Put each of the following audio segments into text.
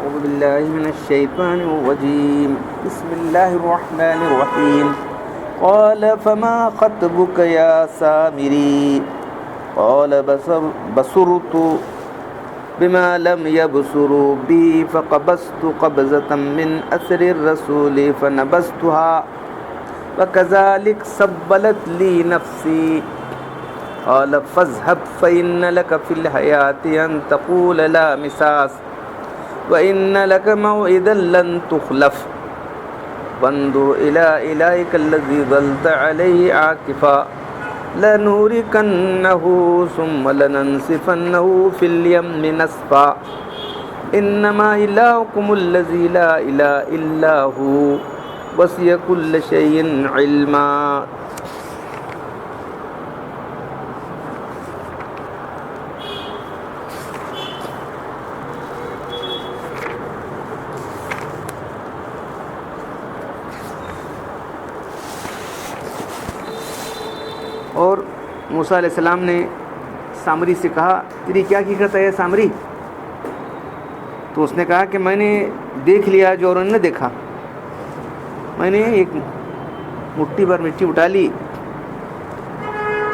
أعوذ بالله من الشيطان الرجيم بسم الله الرحمن الرحيم قال فما خطبك يا سامري قال بصرت بما لم يبصروا بي فقبضت قبضة من أثر الرسول فنبذتها وكذلك سبلت لي نفسي قال فاذهب فإن لك في الحياة أن تقول لا مساس وإن لك موعدا لن تخلف وانظر إلى إلهك الذي ظلت عليه عاكفا لنوركنه ثم لننسفنه في اليم نسفا إنما إلهكم الذي لا إله إلا هو وسع كل شيء علما. اور موسیٰ علیہ السلام نے سامری سے کہا تیری کیا حقیقت ہے سامری؟ تو اس نے کہا کہ میں نے دیکھ لیا جو انہوں نے دیکھا. میں نے ایک مٹھی بھر مٹی اٹھا لی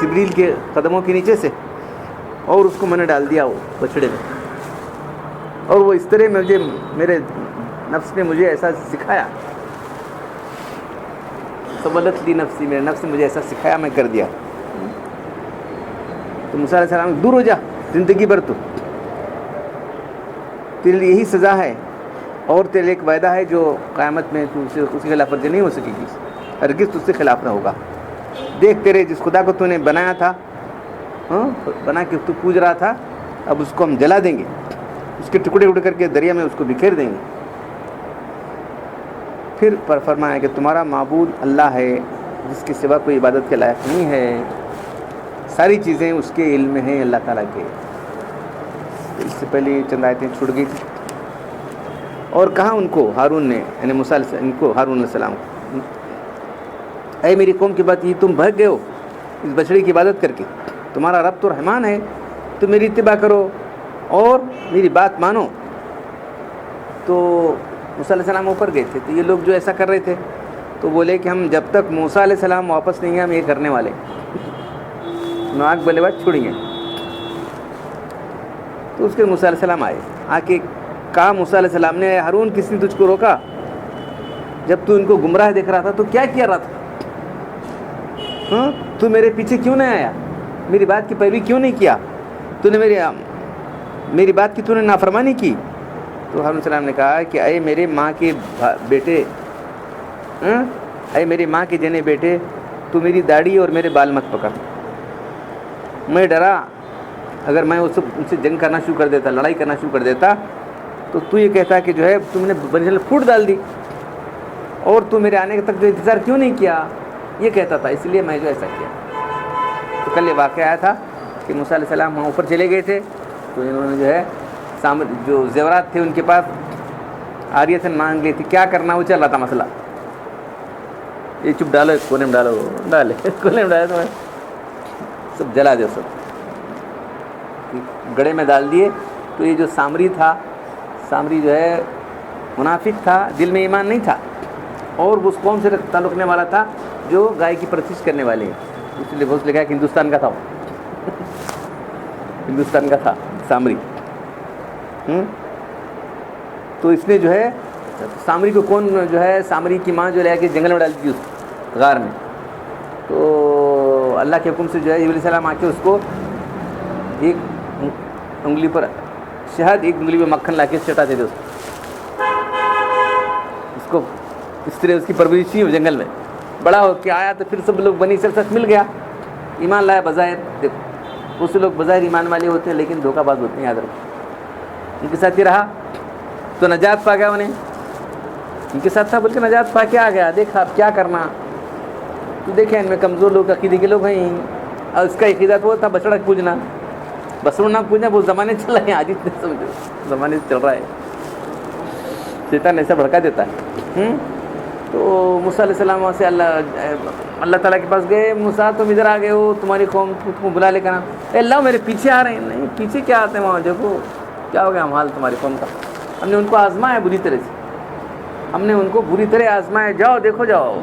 جبریل کے قدموں کے نیچے سے اور اس کو میں نے ڈال دیا وہ بچڑے میں, اور وہ اس طرح میرے نفس نے مجھے ایسا سکھایا, سبلت لی نفسی, میرے نفس نے مجھے ایسا سکھایا میں کر دیا. تو موسیٰ علیہ السلام دور ہو جا زندگی بھر, تو تیرے لیے یہی سزا ہے اور تیرے لیے ایک وعدہ ہے جو قیامت میں تو اس کی خلاف ورزی نہیں ہو سکے گی, ہرگز تجھ سے خلاف نہ ہوگا. دیکھ تیرے جس خدا کو تو نے بنایا تھا, بنا کے تو پوج رہا تھا, اب اس کو ہم جلا دیں گے, اس کے ٹکڑے اڑ کر کے دریا میں اس کو بکھیر دیں گے. پھر فرمایا کہ تمہارا معبود اللہ ہے جس کے سوا کوئی عبادت کے لائق نہیں ہے, ساری چیزیں اس کے علم میں ہیں اللہ تعالیٰ کے. اس سے پہلے چند آیتیں چھوٹ گئی تھی. اور کہا ان کو ہارون نے, یعنی موسیٰ ان کو ہارون علیہ السلام کو, اے میری قوم کی بات, یہ تم بھگ گئے ہو اس بچڑے کی عبادت کر کے, تمہارا رب تو رحمان ہے, تم میری اتباع کرو اور میری بات مانو. تو موسیٰ علیہ السلام اوپر گئے تھے, تو یہ لوگ جو ایسا کر رہے تھے تو بولے کہ ہم جب تک موسیٰ علیہ السلام واپس نہیں گئے ہم یہ کرنے والے, ناک بلے بات چھوڑیں. تو اس کے موسیٰ علیہ السلام آئے, آ کے کہا موسیٰ علیہ السلام نے, ہارون کس نے تجھ کو روکا جب تو ان کو گمراہ دیکھ رہا تھا تو کیا کیا رہا تھا؟ تو میرے پیچھے کیوں نہیں آیا, میری بات کی پیروی کیوں نہیں کیا, تو نے میری بات کی تو نے نافرمانی کی. تو ہارون السلام نے کہا کہ اے میرے ماں کے بیٹے, اے میری ماں کے جنے بیٹے, تو میری داڑھی اور میرے بال مت پکڑ. میں ڈرا اگر میں ان سے جنگ کرنا شروع کر دیتا, لڑائی کرنا شروع کر دیتا, تو یہ کہتا کہ جو ہے تم نے بنی اسرائیل پھوٹ ڈال دی, اور تو میرے آنے تک جو انتظار کیوں نہیں کیا, یہ کہتا تھا, اس لیے میں جو ایسا کیا. تو کل یہ واقعہ آیا تھا کہ موسیٰ علیہ السلام وہاں اوپر چلے گئے تھے, تو انہوں نے جو ہے جو زیورات تھے ان کے پاس عاریتاً مانگ لی تھی, کیا کرنا وہ چل رہا تھا مسئلہ. یہ چپ ڈالو, کونے میں ڈالو, ڈالے کونے میں ڈالے, تو سب جلا دو, سب گڑے میں ڈال دیے. تو یہ جو سامری تھا, سامری جو ہے منافق تھا, دل میں ایمان نہیں تھا, اور اس قوم سے تعلق رکھنے والا تھا جو گائے کی پرستش کرنے والے ہیں. اس لیے بہت لکھا ہے کہ ہندوستان کا تھا وہ ہندوستان کا تھا سامری. تو اس نے جو ہے سامری کو کون جو ہے, سامری کی ماں جو لے کے جنگل میں ڈال دی اس غار میں. تو اللہ کے حکم سے جو ہے جبریل علیہ السلام آ کے اس کو ایک انگلی پر شہد, ایک انگلی پر مکھن لا کے چٹاتے تھے اس کو. اس طرح اس کی پرورش ہوئی جنگل میں. بڑا ہو کے آیا تو پھر سب لوگ بنی اسرائیل ساتھ مل گیا, ایمان لایا بظاہر. دیکھو بہت سے لوگ بظاہر ایمان والے ہوتے ہیں لیکن دھوکہ باز ہوتے ہیں, یاد رکھو. ان کے ساتھ ہی رہا تو نجات پا گیا, انہیں ان کے ساتھ تھا بول کے نجات پا کے آ گیا. دیکھا اب کیا کرنا, تو دیکھیں ان میں کمزور لوگ, عقیدے کے لوگ ہیں, اور اس کا عقیدہ تو وہ تھا بچڑا پوجنا, بسرو نہ پوجنا. وہ زمانے چل رہے ہیں, آج اتنے سمجھو زمانے سے چل رہا ہے, شیطان ایسا بھڑکا دیتا ہے. تو موسیٰ علیہ السلام وہاں سے اللہ تعالیٰ کے پاس گئے. موسیٰ تم ادھر آ گئے ہو, تمہاری قوم تم کو بلا لے کر, اے اللہ میرے پیچھے آ رہے ہیں. نہیں پیچھے کیا آتے ہیں, وہاں دیکھو کیا ہو گیا حال تمہاری قوم کا. ہم نے ان کو آزمایا بری طرح سے، ہم نے ان کو بری طرح آزمایا. جاؤ دیکھو جاؤ.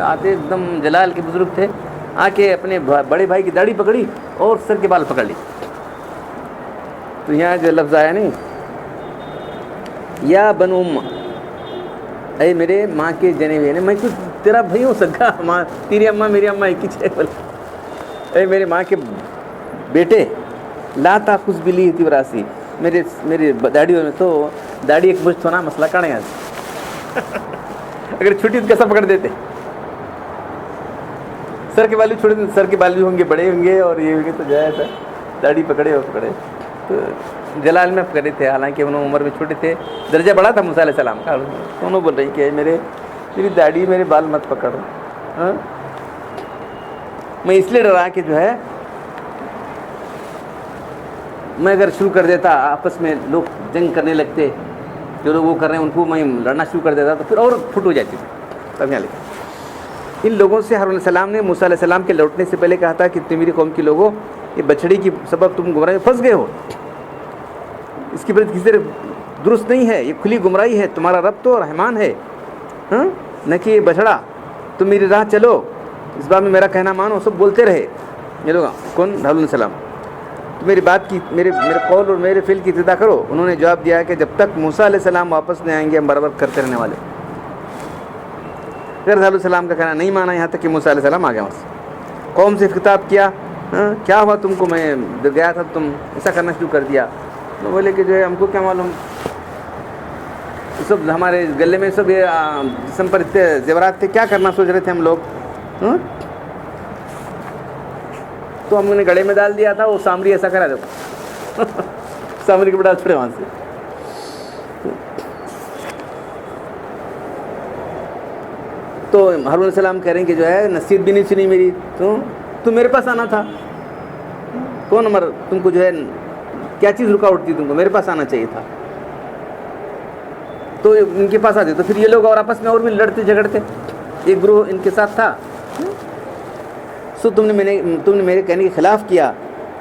آتے ایک دم جلال کے بزرگ تھے، آ کے اپنے بڑے بھائی کی داڑھی پکڑی اور سر کے بال پکڑ لی. تو یہاں جو لفظ آیا نہیں، یا بنو اے میرے ماں کے جنے ہوئے، میں کچھ تیرا بھائی ہو سکا، ماں تیری اماں میری اماں ایک ہی چیز بولے. اے میرے ماں کے بیٹے، لا تاخذ بلی تھی وراسی، میری داڑھی میں تو داڑھی ایک مجھ تھونا مسئلہ کاڑے آج. اگر چھٹی تو کیسا پکڑ دیتے. سر کے بال بھی چھوٹے، سر کے بال بھی ہوں گے بڑے ہوں گے اور یہ ہوں گے، تو جائے تھا داڑھی پکڑے اور پکڑے. تو جلال میں پکڑے تھے، حالانکہ انہوں عمر میں چھوٹے تھے، درجہ بڑا تھا موسیٰ علیہ السلام کا. انہوں بول رہی کہ میری داڑھی میرے بال مت پکڑ. ہاں میں اس لیے ڈرا کہ جو ہے میں اگر شروع کر دیتا، آپس میں لوگ جنگ کرنے لگتے، جو لوگ وہ کر رہے ہیں ان کو میں لڑنا شروع کر دیتا تو پھر اور پھٹ ہو جاتی تھی. تب یہاں لکھا ان لوگوں سے ہارون علیہ السلام نے موسیٰ علیہ السلام کے لوٹنے سے پہلے کہا تھا کہ تم میری قوم کے لوگوں، یہ بچڑی کی سبب تم گمراہی میں پھنس گئے ہو، اس کی وجہ کسی طرح درست نہیں ہے، یہ کھلی گمراہی ہے. تمہارا رب تو رحمان ہے، ہاں نہ کہ یہ بچڑا. تم میری راہ چلو، اس بات میں میرا کہنا مانو. سب بولتے رہے یہ لوگ. کون؟ ہارون علیہ السلام. تو میری بات کی، میرے قول اور میرے فعل کی ابتدا کرو. انہوں نے جواب دیا کہ جب تک موسیٰ علیہ السلام واپس نہیں آئیں گے ہم برابر کرتے رہنے والے. پھر ہارون علیہ السلام کا کہنا نہیں مانا، یہاں تک کہ موسیٰ علیہ السلام آ گیا. وہاں سے قوم سے خطاب کیا، کیا ہوا تم کو؟ میں گیا تھا تم ایسا کرنا شروع کر دیا. تو بولے کہ جو ہے ہم کو کیا معلوم، سب ہمارے گلے میں سب یہ جسم پر اتنے زیورات تھے، کیا کرنا سوچ رہے تھے ہم لوگ. تو ہم نے گڑے میں ڈال دیا تھا. وہ سامری ایسا کرا دیکھو، سامری کے بڑا چھوڑے وہاں سے. تو ہارون علیہ السلام کہہ رہے ہیں کہ جو ہے نصیحت بھی نہیں سنی میری. تو میرے پاس آنا تھا. کون نمبر تم کو جو ہے کیا چیز رکا اٹھتی تم کو؟ میرے پاس آنا چاہیے تھا. تو ان کے پاس آتے تو پھر یہ لوگ اور آپس میں اور بھی لڑتے جھگڑتے. ایک گروہ ان کے ساتھ تھا. سو تم نے میرے کہنے کے خلاف کیا.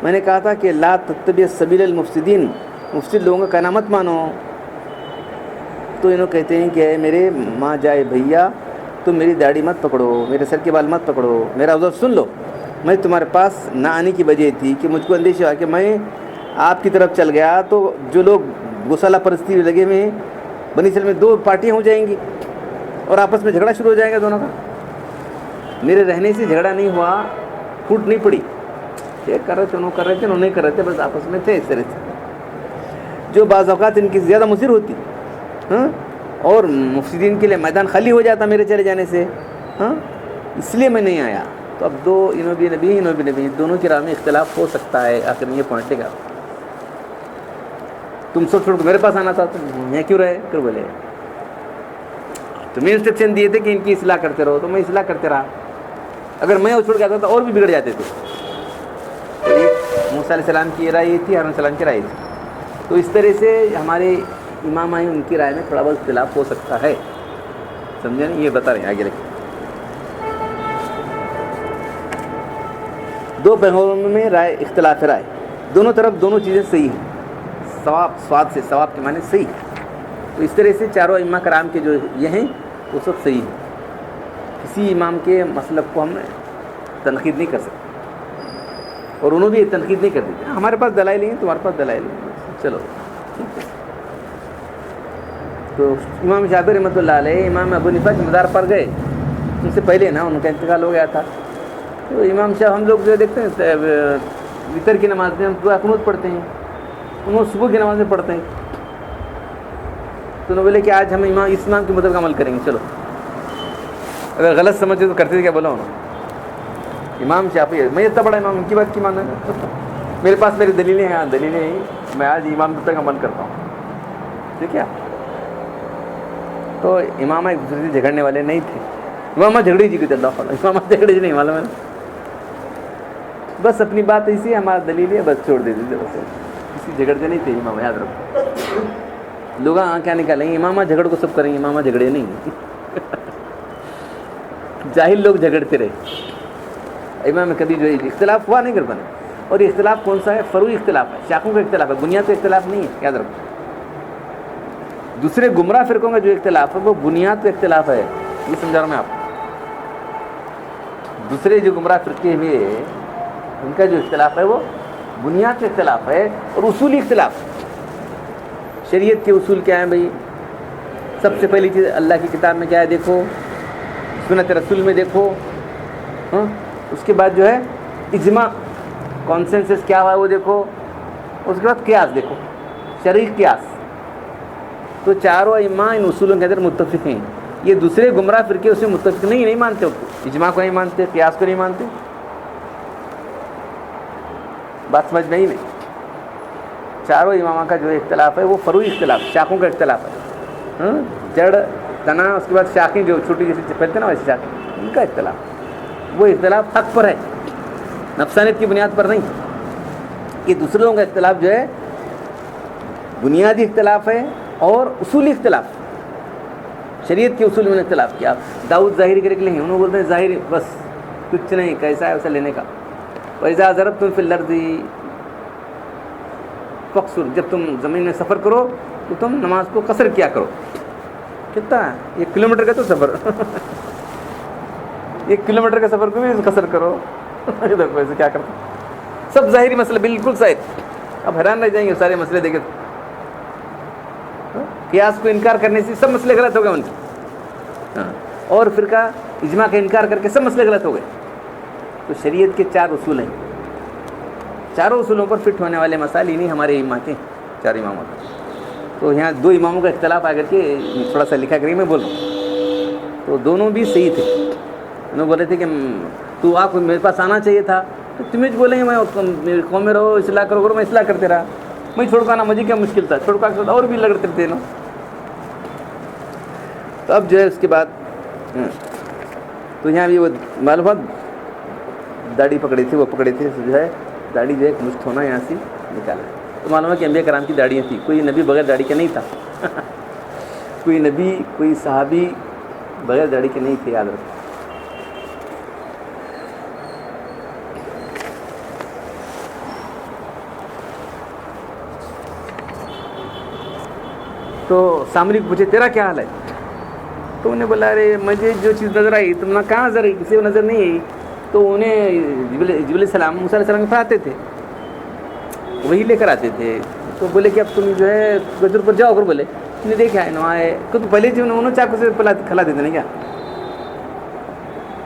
میں نے کہا تھا کہ لا تتبع سبیل المفسدین، مفسد لوگوں کا کہنا مت مانو. تو انہوں کہتے ہیں کہ میرے ماں جائے بھیا، تم میری داڑھی مت پکڑو، میرے سر کے بال مت پکڑو، میرا عذر سن لو. میں تمہارے پاس نہ آنے کی وجہ تھی کہ مجھ کو اندیشہ ہوا کہ میں آپ کی طرف چل گیا تو جو لوگ گوسالہ پرستی لگے ہوئے ہیں بنی اسرائیل میں دو پارٹیاں ہو جائیں گی اور آپس میں جھگڑا شروع ہو جائے گا دونوں کا. میرے رہنے سے جھگڑا نہیں ہوا، پھوٹ نہیں پڑی. یہ کر رہے تھے، انہوں کر رہے تھے، انہوں نہیں کر رہے تھے، بس آپس میں تھے اس طرح سے. جو بعض اوقات ان کی زیادہ مضر ہوتی اور مفسدین کے لیے میدان خالی ہو جاتا میرے چلے جانے سے. اس لیے میں نہیں آیا. تو اب دو، انہوں بھی نبی، انہوں بھی نبی، دونوں کی راہ میں اختلاف ہو سکتا ہے. آخر میں یہ پوائنٹ لے گا، تم سب چھوڑ کے میرے پاس آنا تھا، تم یہاں کیوں رہے؟ پھر بولے تمہیں انسٹرکشن دیے تھے کہ ان کی اصلاح کرتے رہو، تو میں اصلاح کرتے رہا. اگر میں چھوڑ کے آتا تو اور بھی بگڑ جاتے تھے. موسیٰ علیہ السلام کی رائے یہ تھی، ہارون علیہ السلام کی رائے تھی. تو اس طرح سے ہمارے امام آئے ان کی رائے میں تھوڑا بہت اختلاف ہو سکتا ہے. سمجھے نہیں؟ یہ بتا رہے ہیں آگے رکھیں. دو پیغمبروں میں رائے، اختلاف رائے، دونوں طرف دونوں چیزیں صحیح ہیں. ثواب، سواد سے ثواب کے معنی صحیح. تو اس طرح سے چاروں ائمہ کرام کے جو یہ ہیں وہ سب صحیح ہیں. کسی امام کے مسلک کو ہم تنقید نہیں کر سکتے اور انہوں بھی تنقید نہیں کر دیتے. ہمارے پاس دلائل ہیں، تمہارے پاس دلائل ہیں، چلو ٹھیک ہے. تو امام شافعی رحمۃ اللہ علیہ امام ابو حنیفہ کے مدار پر گئے. ان سے پہلے نا ان کا انتقال ہو گیا تھا. تو امام شاہ، ہم لوگ جو دیکھتے ہیں وطر کی نماز میں ہم دعا قنوت پڑھتے ہیں، انہوں صبح کی نماز میں پڑھتے ہیں. تو انہوں بولے کہ آج ہم اس امام کے مطابق عمل کریں گے. چلو اگر غلط سمجھے تو کرتے کیا بولا انہوں. امام شافعی، میں اتنا بڑا امام، ان کی بات کی مانا ہے؟ میرے پاس میری دلیلیں ہیں، دلیلیں ہیں، میں آج امام تک عمل کرتا ہوں. ٹھیک ہے. تو امامہ ایک دوسرے سے جھگڑنے والے نہیں تھے. امامہ جھگڑی جی کو چل رہا، امامہ جھگڑی جی نہیں معلوم ہے. بس اپنی بات ایسی ہے، ہمارا دلیل ہے، بس چھوڑ دیتے تھے. بس کسی جھگڑتے نہیں تھے امامہ، یاد رکھو. لوگ کیا نکالیں گے، امامہ جھگڑ کو سب کریں گے، امامہ جھگڑے نہیں. جاہل لوگ جھگڑتے رہے. امام میں کبھی جو اختلاف ہوا نہیں کر بنے. اور یہ اختلاف کون سا ہے؟ فروعی اختلاف ہے، شاخوں کا اختلاف ہے، بنیاد کا اختلاف نہیں ہے. یاد رکھو. دوسرے گمراہ فرقوں کا جو اختلاف ہے وہ بنیاد کا اختلاف ہے. یہ سمجھا رہا ہوں میں آپ کو. دوسرے جو گمراہ فرقے ہوئے ان کا جو اختلاف ہے وہ بنیاد کا اختلاف ہے اور اصولی اختلاف. شریعت کے اصول کیا ہیں بھائی؟ سب سے پہلی چیز اللہ کی کتاب میں کیا ہے دیکھو, سنت رسول میں دیکھو, اس کے بعد جو ہے اجماع کانسنسس کیا ہوا ہے وہ دیکھو, اس کے بعد قیاس دیکھو, شرعی قیاس. تو چاروں ائمہ ان اصولوں کے اندر متفق ہیں. یہ دوسرے گمراہ فرقے اس میں متفق نہیں مانتے, اجماع کو نہیں مانتے, قیاس کو نہیں مانتے. بات سمجھ میں ہی نہیں. چاروں امامہ کا جو اختلاف ہے وہ فروعی اختلاف, شاخوں کا اختلاف ہے. جڑ تنا اس کے بعد شاخیں جو چھوٹی جیسے پھیلتے نا ویسے شاخیں, ان کا اختلاف. وہ اختلاف حق پر ہے, نفسانیت کی بنیاد پر نہیں. یہ دوسرے لوگوں کا اختلاف جو ہے بنیادی اختلاف ہے اور اصولی اختلاف. شریعت کے اصول میں اختلاف کیا. داؤد ظاہری کے نکلیں گے, انہوں بولتے ہیں ظاہری بس کچھ نہیں, کیسا ہے ویسا لینے کا. وَإِذَا ضَرَبْتُمْ فِي الْأَرْضِ فَاقْصُرُوا, جب تم زمین میں سفر کرو تو تم نماز کو قصر کیا کرو. کتنا ہے 1 کلومیٹر کا تو سفر 1 کلومیٹر کا سفر کو بھی قصر کرو. دیکھو ایسے کیا کرتا, سب ظاہری مسئلہ بالکل صحیح. اب حیران رہ جائیں گے سارے مسئلے دیکھے. قیاس کو انکار کرنے سے سب مسئلے غلط ہو گئے ان کے, اور فرقہ اجماع کا انکار کر کے سب مسئلے غلط ہو گئے. تو شریعت کے 4 اصول ہیں, چاروں اصولوں پر فٹ ہونے والے مسائل ہی نہیں ہمارے امام کے 4 اماموں کا. تو یہاں 2 اماموں کا اختلاف آ کر کے تھوڑا سا لکھا کریے, میں بول رہا ہوں. تو دونوں بھی صحیح تھے. انہوں بول رہے تھے کہ تو آپ میرے پاس آنا چاہیے تھا, تو تمہیں بولیں گے میں قوم میں رہو, اصلاح کرو, میں اصلاح کرتے رہا. میں چھوڑ کر آنا مجھے کیا مشکل تھا, چھوڑ کر اور بھی لگتے تھے نا. تو اب جو ہے اس کے بعد تو یہاں بھی وہ معلومات داڑھی پکڑی تھی, وہ پکڑی تھی جو ہے داڑھی جو ہے مشت ہونا یہاں سے نکالا. تو معلوم ہے کہ انبیاء کرام کی داڑیاں تھیں. کوئی نبی بغیر داڑھی کے نہیں تھا. کوئی نبی کوئی صحابی بغیر داڑھی کے نہیں تھے, یاد رکھو. تو سامری کو پوچھے تیرا کیا حال ہے؟ تو انہیں بولا ارے مجھے جو چیز نظر آئی تم نے کہاں نظر آئی, کسی کو نظر نہیں آئی. تو انہیں جبریل علیہ السلام موسیٰ علیہ السلام کے پاس آتے تھے, وہی لے کر آتے تھے. تو بولے کہ اب تم جو ہے گجر پر جاؤ کر, بولے تم نے دیکھا ہے نا آئے تو پہلے جو انہوں چاقو سے کھلا دیتے نا, کیا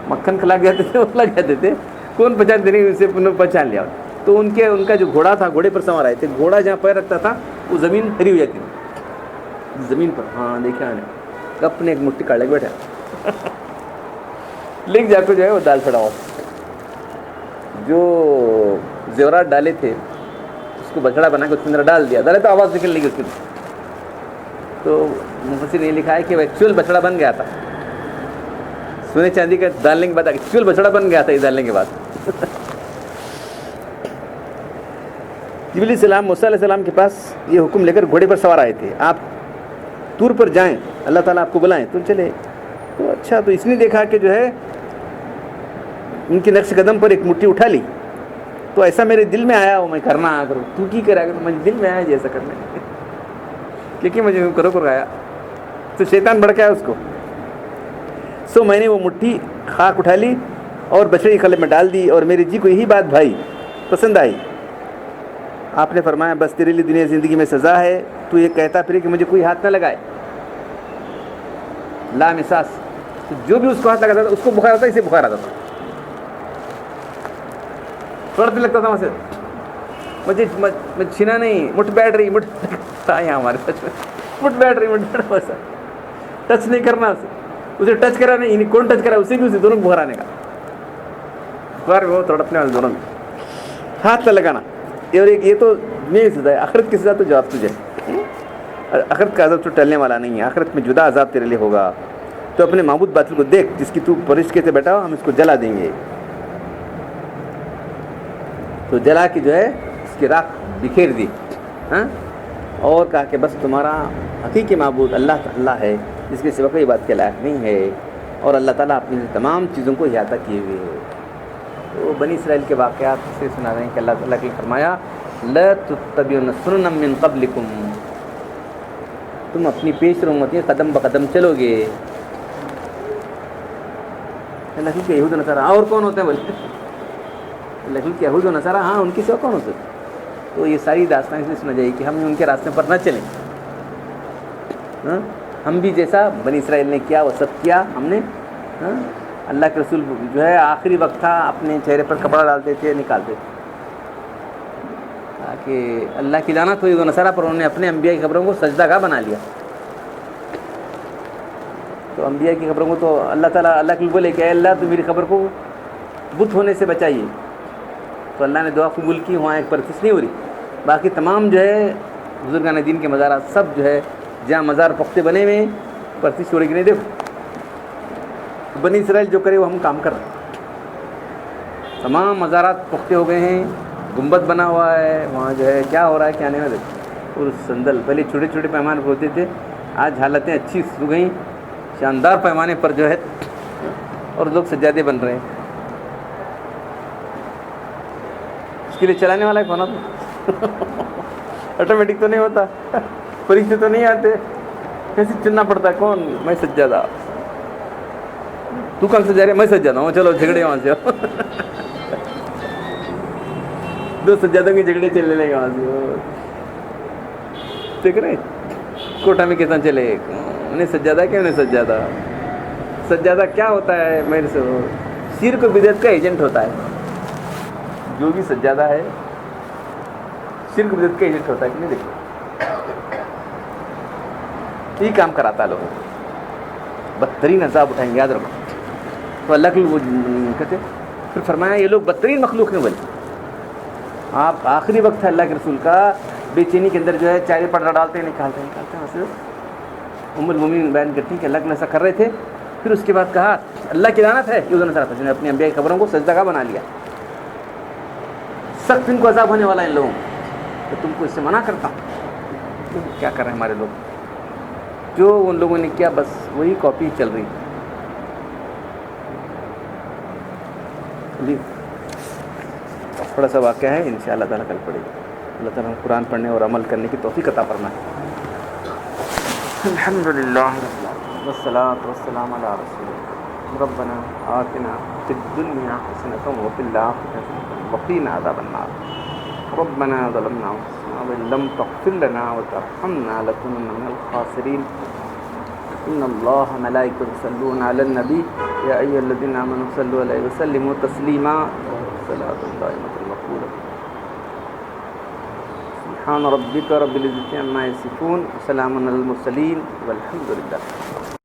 مکھن کھلا کے آتے تھے, وہ کھلا کے آتے تھے. کون پہچان دینے اسے پہچان لیا. تو ان کا جو گھوڑا تھا, گھوڑے پر سوار آئے تھے, گھوڑا جہاں پیر رکھتا تھا وہ زمین ہری ہو جاتی تھی زمین پر. ہاں دیکھا میں نے, اپنے ایک مٹھی کاٹ لے کے بیٹھا. لکھ جا کے جو ہے وہ دال چڑھاؤ, جو زیورات ڈالے تھے اس کو بچڑا بنا کے اس کے اندر ڈال دیا. ڈالے تو آواز نکل لگی اس کی. تو مفسر نے لکھا ہے کہ وہ ایکچوئل بچڑا بن گیا تھا. سونے چاندی کا ڈالنے کے بعد ایکچوئل بچڑا بن گیا تھا یہ ڈالنے کے بعد. جبریل علیہ السلام موسیٰ علیہ السلام کے پاس یہ حکم لے کر گھوڑے پر سوار آئے تھے, آپ طور پر جائیں, اللہ تعالیٰ آپ کو بلائیں. تو چلے. تو اچھا, تو اس نے دیکھا کہ جو ہے ان کے نقش قدم پر ایک مٹھی اٹھا لی. تو ایسا میرے دل میں آیا, وہ میں کرنا آ کروں. تو کی کرا کروں, مجھے دل میں آیا جیسا کرنے, کیونکہ مجھے کرو کر آیا. تو شیطان بھڑکایا اس کو. سو میں نے وہ مٹھی خاک اٹھا لی اور بچڑے کی خلے میں ڈال دی, اور میرے جی کو یہی بات بھائی پسند آئی. آپ نے فرمایا بس تیرے لیے دنیا زندگی میں سزا ہے, تو یہ کہتا پھر کہ مجھے کوئی ہاتھ نہ لگائے. لا مساس, جو بھی اس کو ہاتھ لگاتا تھا اس کو بخار آتا, اسے بخار آتا تھا, تھوڑا دل لگتا تھا وہاں سے. مجھے چھینا نہیں, مٹھ بیٹھ رہی, مٹھ تھا یہاں ہمارے سچ میں, مٹھ بیٹھ رہی, بس ٹچ نہیں کرنا اسے ٹچ کرا نہیں, کون ٹچ کرا اسے بھی, اسے دونوں کو بخار آنے کا. بخار وہ تڑپنے والے دونوں میں, ہاتھ نہ لگانا. اور ایک یہ تو میری سزا ہے, آخرت کی سزا تو جواب تجھے. آخرت کا عذاب تو ٹلنے والا نہیں ہے, آخرت میں جدا عذاب تیرے لیے ہوگا. تو اپنے معبود باطل کو دیکھ جس کی تو پرورش کے سے بیٹھا ہو, ہم اس کو جلا دیں گے. تو جلا کے جو ہے اس کی راکھ بکھیر دی, اور کہا کہ بس تمہارا حقیقی معبود اللہ ہے, جس کے سوا کوئی بات کے لائق نہیں ہے, اور اللہ تعالیٰ اپنی تمام چیزوں کو احاطہ کیے ہوئے ہے. تو بنی اسرائیل کے واقعات سے سنا رہے ہیں کہ اللہ تعالیٰ کی فرمایا لا تتبعون سنن من قبلکم, تم اپنی پیش رمتی قدم بقدم چلو گے. اللہ کے یہود و نصارہ اور کون ہوتے ہیں بولے؟ اللہ کے یہود و نصارہ ہاں ان کی سوا کون ہوتے ہیں؟ تو یہ ساری داستان اس لیے سنا جائے کہ ہم ان کے راستے پر نہ چلیں. ہم بھی جیسا بنی اسرائیل نے کیا وہ سب کیا ہم نے. اللہ کے رسول جو ہے آخری وقت تھا اپنے چہرے پر کپڑا ڈالتے تھے نکالتے تھے تاکہ اللہ کی لعنت ہوئی. وہ نصارہ پر انہوں نے اپنے انبیاء کی قبروں کو سجدہ گاہ بنا لیا. تو انبیاء کی قبروں کو تو اللہ تعالیٰ اللہ کے بولے کہ اے اللہ تو میری قبر کو بت ہونے سے بچائیے. تو اللہ نے دعا قبول کی, وہاں ایک پرستش نہیں ہو رہی. باقی تمام جو ہے بزرگان دین کے مزارات سب جو ہے جہاں مزار پختے بنے ہوئے پرستش ہو رہی کہ نہیں. دیکھو بنی اسرائیل جو کرے وہ ہم کام کر رہے ہیں. تمام مزارات پختے ہو گئے ہیں, گنبد بنا ہوا ہے وہاں جو ہے کیا ہو رہا ہے کیا نہیں. دیکھو اور سندل پہلے چھوٹے چھوٹے پیمانے پر ہوتے تھے, آج حالتیں اچھی ہو گئیں, شاندار پیمانے پر جو ہے اور لوگ سجادے بن رہے ہیں. اس کے لیے چلانے والا کون ہوتا؟ آٹومیٹک تو نہیں ہوتا, فرشتے تو نہیں آتے, ایسے چننا پڑتا ہے کون میں سجادہ. تو کہاں سے جا رہے؟ میں سجادہ ہوں, چلو جھگڑے وہاں سے. دو سجادوں کے جھگڑے چلنے لگے وہاں سے. دیکھ رہے کوٹا میں کتنا چلے انہیں سجادہ کیا انہیں سجادہ. سجادہ کیا ہوتا ہے میرے سے شرک و بدعت کا ایجنٹ ہوتا ہے. جو بھی سجادہ ہے شرک و بدعت کا ایجنٹ ہوتا ہے کہ نہیں. دیکھو یہ کام کراتا ہے لوگوں کو, بدترین عذاب اٹھائیں گے, یاد رکھو. تو اللہ کے وہ کہتے پھر فرمایا یہ لوگ بدترین مخلوق ہیں. بولے آپ آخری وقت ہے اللہ کے رسول کا, بے چینی کے اندر جو ہے چائے پڑا ڈالتے نکالتے ویسے ام المومنین بیان کرتی ہیں کہ اللہ کے ایسا کر رہے تھے. پھر اس کے بعد کہا اللہ کی لعنت ہے یہود و نصارہ پر جنہوں نے اپنی انبیاء کی قبروں کو سجدہ گاہ بنا لیا. سخت ان کو عذاب ہونے والا ہے ان لوگوں تو تم کو اس سے منع کرتا ہوں. کیا کر رہے ہیں ہمارے لوگ, جو ان لوگوں نے کیا بس وہی کاپی چل رہی. تھوڑا سا واقعہ ہے انشاء اللہ تعالیٰ کل پڑھے گا. اللہ تعالیٰ قرآن پڑھنے اور عمل کرنے کی توفیق عطا فرمائے. الحمدللہ والصلاۃ والسلام علی رسول اللہ. ربنا آتنا فی الدنیا حسنۃ وفی الآخرۃ حسنۃ وقنا عذاب النار. ربنا ظلمنا انفسنا وان لم تغفر لنا وترحمنا لنكونن من الخاسرین. ان اللہ ملائکۃ یصلون علی النبی یا ایھا الذین آمنوا صلوا علیہ وسلموا تسلیما. صلاۃ دائمۃ مقبولۃ. سبحان ربک رب العزة عما یصفون وسلام علی المرسلین والحمد للہ.